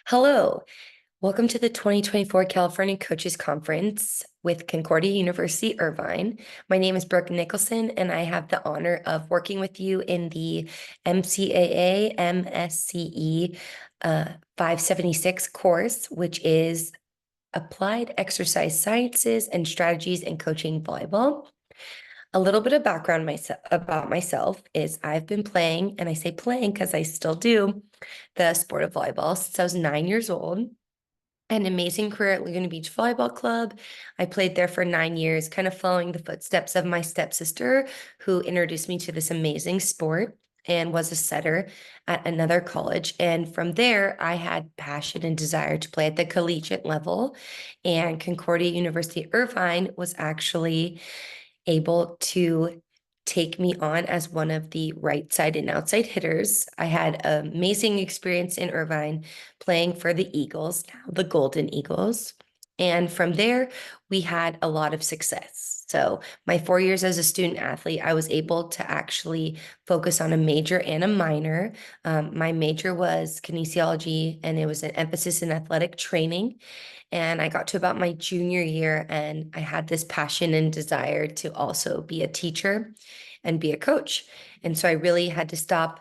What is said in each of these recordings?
Hello, welcome to the 2024 California Coaches Conference with Concordia University Irvine. My name is Brooke Nicholson, and I have the honor of working with you in the MCAA MSCE 576 course, which is Applied Exercise Sciences and Strategies in Coaching Volleyball. A little bit of background about myself is I've been playing, and I say playing because I still do, the sport of volleyball since I was 9 years old. An amazing career at Laguna Beach Volleyball Club. I played there for 9 years, kind of following the footsteps of my stepsister, who introduced me to this amazing sport and was a setter at another college. And from there, I had passion and desire to play at the collegiate level. And Concordia University Irvine was actually able to take me on as one of the right side and outside hitters. I had an amazing experience in Irvine playing for the Eagles, now the Golden Eagles. And from there, we had a lot of success. So, my 4 years as a student athlete, I was able to actually focus on a major and a minor. My major was kinesiology, and it was an emphasis in athletic training. And I got to about my junior year, and I had this passion and desire to also be a teacher and be a coach. And so I really had to stop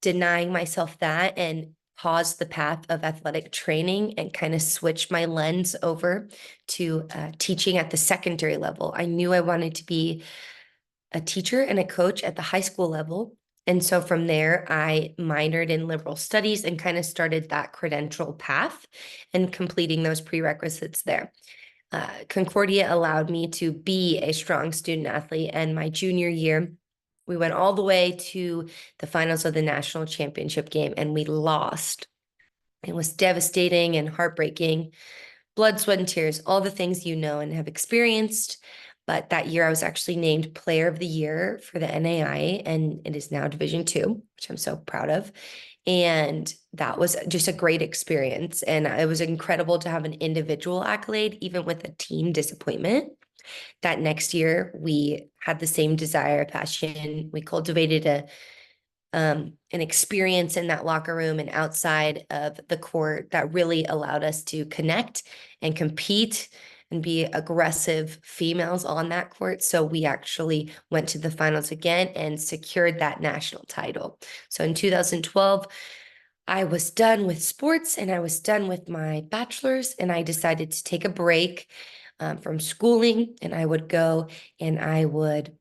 denying myself that and pause the path of athletic training and kind of switch my lens over to teaching at the secondary level. I knew I wanted to be a teacher and a coach at the high school level. And so from there, I minored in liberal studies and kind of started that credential path and completing those prerequisites there. Concordia allowed me to be a strong student athlete. And my junior year, we went all the way to the finals of the national championship game, and we lost. It was devastating and heartbreaking. Blood, sweat, and tears, all the things you know and have experienced. But that year I was actually named Player of the Year for the NAI, and it is now Division II, which I'm so proud of. And that was just a great experience. And it was incredible to have an individual accolade, even with a team disappointment. That next year, we had the same desire, passion. We cultivated an experience in that locker room and outside of the court that really allowed us to connect and compete and be aggressive females on that court. So we actually went to the finals again and secured that national title. So in 2012, I was done with sports and I was done with my bachelor's, and I decided to take a break from schooling, and I would go and I would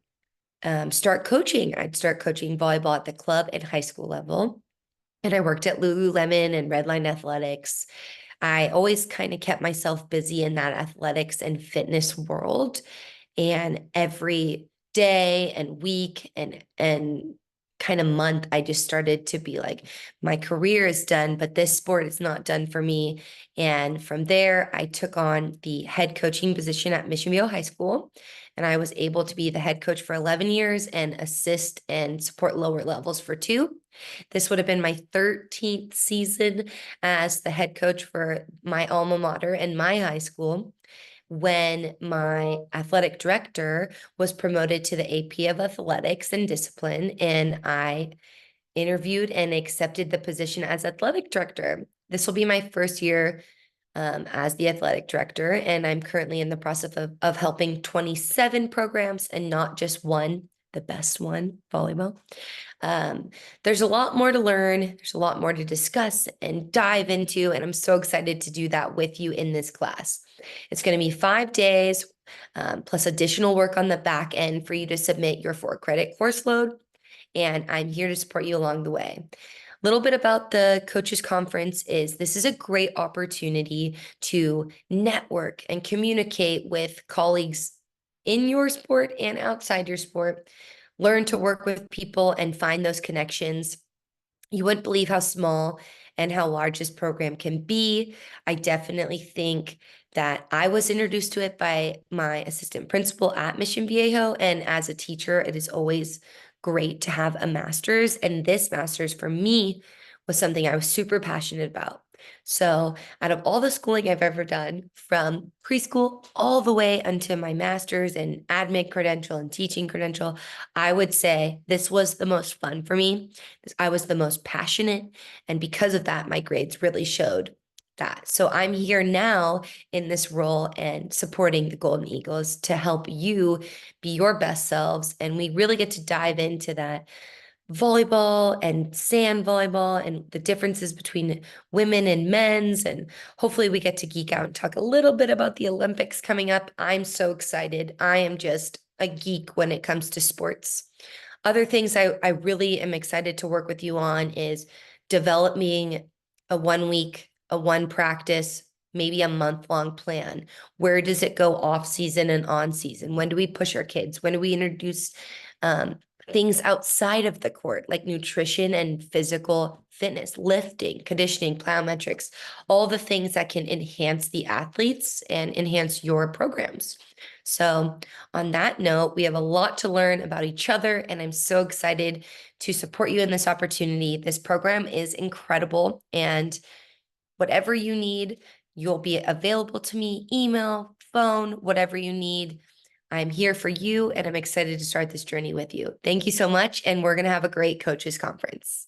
start coaching. I'd start coaching volleyball at the club and high school level. And I worked at Lululemon and Redline Athletics. I always kind of kept myself busy in that athletics and fitness world. And every day and week and kind of month, I just started to be like, my career is done, but this sport is not done for me. And from there, I took on the head coaching position at Mission Viejo High School. And I was able to be the head coach for 11 years and assist and support lower levels for 2. This would have been my 13th season as the head coach for my alma mater and my high school, when my athletic director was promoted to the AP of Athletics and Discipline, and I interviewed and accepted the position as athletic director. This will be my first year as the athletic director, and I'm currently in the process of helping 27 programs and not just one, the best one, volleyball. There's a lot more to learn. There's a lot more to discuss and dive into, and I'm so excited to do that with you in this class. It's going to be 5 days, plus additional work on the back end for you to submit your 4-credit course load, and I'm here to support you along the way. Little bit about the coaches conference is this is a great opportunity to network and communicate with colleagues in your sport and outside your sport. Learn to work with people and find those connections. You wouldn't believe how small and how large this program can be. I definitely think that I was introduced to it by my assistant principal at Mission Viejo, and as a teacher, it is always great to have a master's, and this master's for me was something I was super passionate about. So out of all the schooling I've ever done, from preschool all the way unto my master's and admin credential and teaching credential, I would say this was the most fun for me. I was the most passionate, and because of that, my grades really showed. that. So I'm here now in this role and supporting the Golden Eagles to help you be your best selves. And we really get to dive into that volleyball and sand volleyball and the differences between women and men's. And hopefully we get to geek out and talk a little bit about the Olympics coming up. I'm so excited. I am just a geek when it comes to sports. Other things I really am excited to work with you on is developing a 1 week, a one practice, maybe a month-long plan. Where does it go off season and on season? When do we push our kids? When do we introduce things outside of the court, like nutrition and physical fitness, lifting, conditioning, plyometrics, all the things that can enhance the athletes and enhance your programs. So, on that note, we have a lot to learn about each other, and I'm so excited to support you in this opportunity. This program is incredible, and whatever you need, you'll be available to me, email, phone, whatever you need. I'm here for you, and I'm excited to start this journey with you. Thank you so much, and we're going to have a great coaches conference.